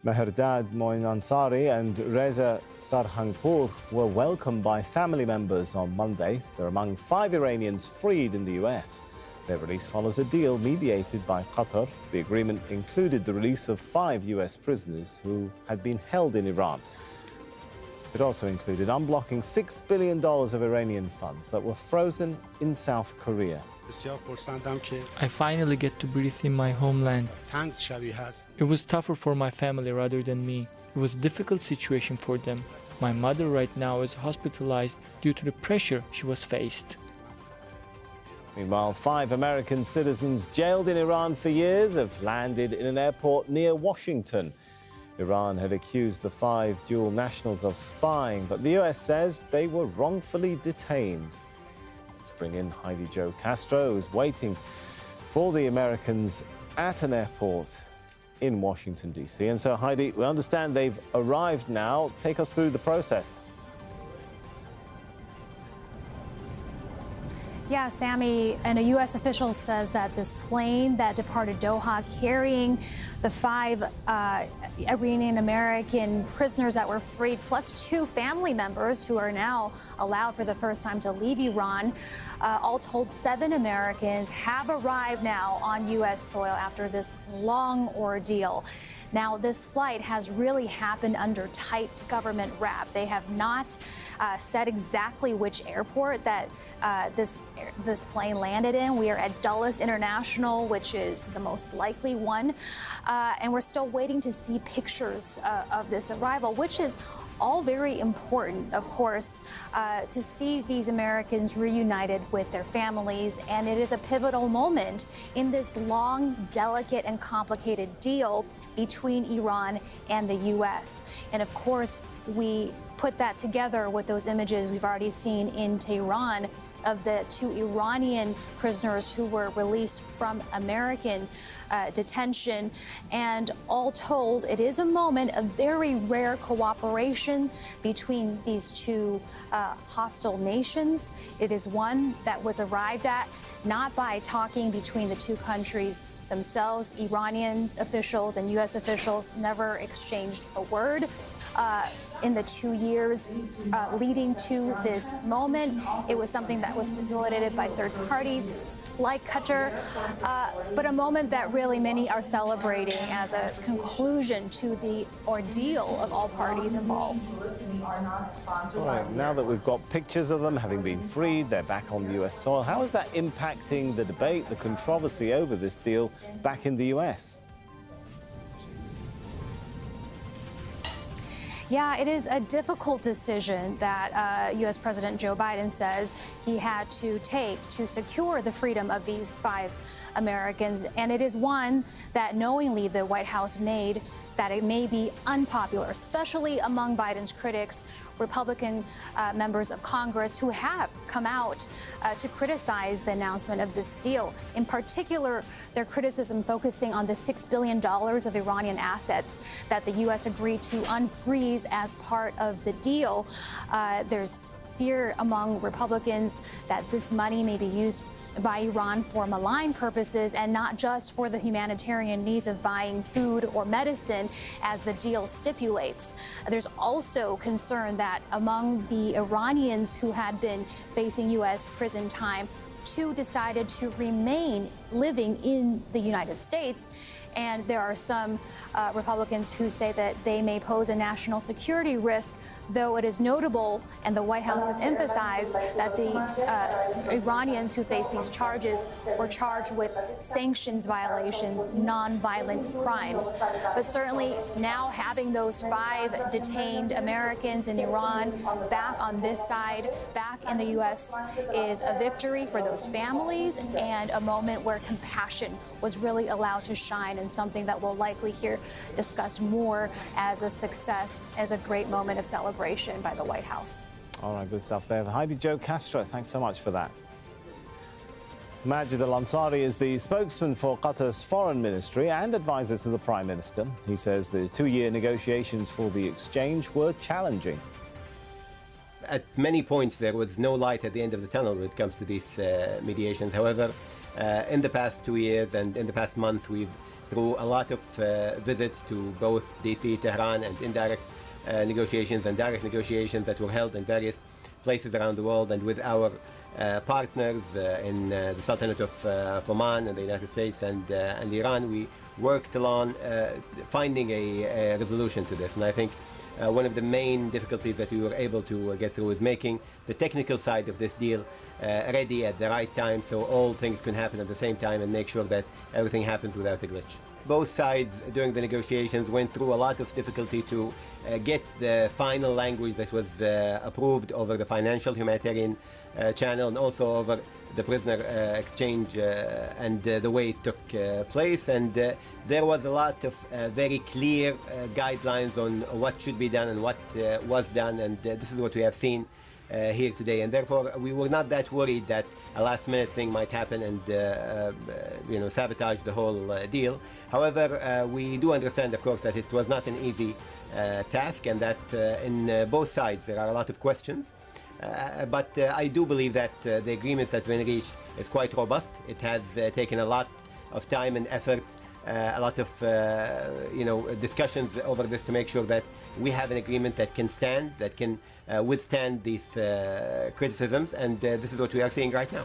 Mehrdad Moin Ansari and Reza Sarhangpur were welcomed by family members on Monday. They're among 5 Iranians freed in the US. Their release follows a deal mediated by Qatar. The agreement included the release of 5 US prisoners who had been held in Iran. It also included unblocking $6 billion of Iranian funds that were frozen in South Korea. I finally get to breathe in my homeland. It was tougher for my family rather than me. It was a difficult situation for them. My mother right now is hospitalized due to the pressure she was faced. Meanwhile, 5 American citizens jailed in Iran for years have landed in an airport near Washington. Iran had accused the 5 dual nationals of spying, but the US says they were wrongfully detained. Let's bring in Heidi Jo Castro, who's waiting for the Americans at an airport in Washington, D.C. And so, Heidi, we understand they've arrived now. Take us through the process. Yeah, Sammy, and a U.S. official says that this plane that departed Doha carrying the 5 Iranian-American prisoners that were freed, plus 2 family members who are now allowed for the first time to leave Iran. All told, 7 Americans have arrived now on U.S. soil after this long ordeal. Now, this flight has really happened under tight government wrap. They have not said exactly which airport that this plane landed in. We are at Dulles International, which is the most likely one. And we're still waiting to see pictures of this arrival, which is all very important, of course, to see these Americans reunited with their families. And it is a pivotal moment in this long, delicate, and complicated deal between Iran and the U.S. And of course, we put that together with those images we've already seen in Tehran of the 2 Iranian prisoners who were released from American detention. And all told, it is a moment of very rare cooperation between these 2 hostile nations. It is one that was arrived at not by talking between the 2 countries themselves. Iranian officials and U.S. officials never exchanged a word in the 2 years leading to this moment. It was something that was facilitated by third parties like Qatar, but a moment that really many are celebrating as a conclusion to the ordeal of all parties involved. All right, now that we've got pictures of them having been freed, they're back on the US soil. How is that impacting the debate, the controversy over this deal back in the US? Yeah, it is a difficult decision that U.S. President Joe Biden says he had to take to secure the freedom of these 5 Americans. And it is one that knowingly the White House made that it may be unpopular, especially among Biden's critics, Republican members of Congress who have come out to criticize the announcement of this deal. In particular, their criticism focusing on the $6 billion of Iranian assets that the U.S. agreed to unfreeze as part of the deal. There's fear among Republicans that this money may be used by Iran for malign purposes and not just for the humanitarian needs of buying food or medicine, as the deal stipulates. There's also concern that among the Iranians who had been facing U.S. prison time, 2 decided to remain living in the United States. And there are some Republicans who say that they may pose a national security risk, though it is notable, and the White House has emphasized, that the Iranians who face these charges were charged with sanctions violations, non-violent crimes. But certainly now having those 5 detained Americans in Iran back on this side, back in the U.S., is a victory for those families and a moment where compassion was really allowed to shine, and something that we'll likely hear discussed more as a success, as a great moment of celebration by the White House. All right, good stuff there. Heidi Jo Castro, thanks so much for that. Majid Al-Ansari is the spokesman for Qatar's foreign ministry and advisor to the Prime Minister. He says the 2-year negotiations for the exchange were challenging. At many points, there was no light at the end of the tunnel when it comes to these mediations. However, in the past 2 years and in the past months, we've through a lot of visits to both DC, Tehran, and indirect negotiations and direct negotiations that were held in various places around the world, and with our partners in the Sultanate of Oman and the United States and Iran, we worked along finding a resolution to this. And I think one of the main difficulties that we were able to get through is making the technical side of this deal ready at the right time, so all things can happen at the same time and make sure that everything happens without a glitch. Both sides during the negotiations went through a lot of difficulty to get the final language that was approved over the financial humanitarian channel, and also over the prisoner exchange and the way it took place. And there was a lot of very clear guidelines on what should be done and what was done, and this is what we have seen here today. And therefore we were not that worried that a last minute thing might happen and sabotage the whole deal. However, we do understand, of course, that it was not an easy task, and that in both sides there are a lot of questions. But I do believe that the agreements that have been reached is quite robust. It has taken a lot of time and effort, a lot of discussions over this to make sure that we have an agreement that can stand, that can withstand these criticisms, and this is what we are seeing right now.